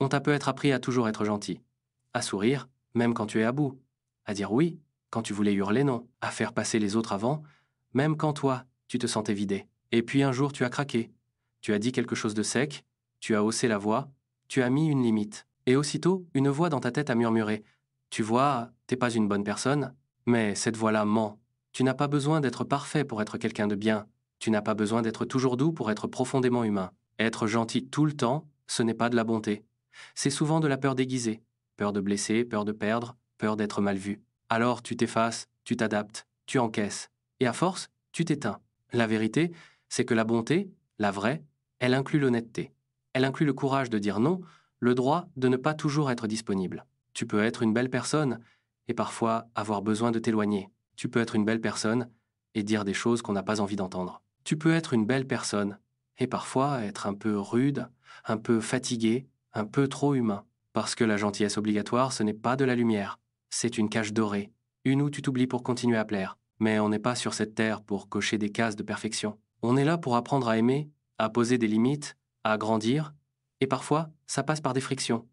On t'a peut-être appris à toujours être gentil, à sourire, même quand tu es à bout, à dire oui, quand tu voulais hurler non, à faire passer les autres avant, même quand toi, tu te sentais vidé. Et puis un jour, tu as craqué. Tu as dit quelque chose de sec, tu as haussé la voix, tu as mis une limite. Et aussitôt, une voix dans ta tête a murmuré. Tu vois, t'es pas une bonne personne, mais cette voix-là ment. Tu n'as pas besoin d'être parfait pour être quelqu'un de bien. Tu n'as pas besoin d'être toujours doux pour être profondément humain. Être gentil tout le temps, ce n'est pas de la bonté. C'est souvent de la peur déguisée. Peur de blesser, peur de perdre, peur d'être mal vu. Alors tu t'effaces, tu t'adaptes, tu encaisses. Et à force, tu t'éteins. La vérité, c'est que la bonté, la vraie, elle inclut l'honnêteté. Elle inclut le courage de dire non, le droit de ne pas toujours être disponible. Tu peux être une belle personne et parfois avoir besoin de t'éloigner. Tu peux être une belle personne et dire des choses qu'on n'a pas envie d'entendre. Tu peux être une belle personne et parfois être un peu rude, un peu fatigué, un peu trop humain. Parce que la gentillesse obligatoire, ce n'est pas de la lumière, c'est une cage dorée, une où tu t'oublies pour continuer à plaire. Mais on n'est pas sur cette terre pour cocher des cases de perfection. On est là pour apprendre à aimer, à poser des limites, à grandir, et parfois, ça passe par des frictions.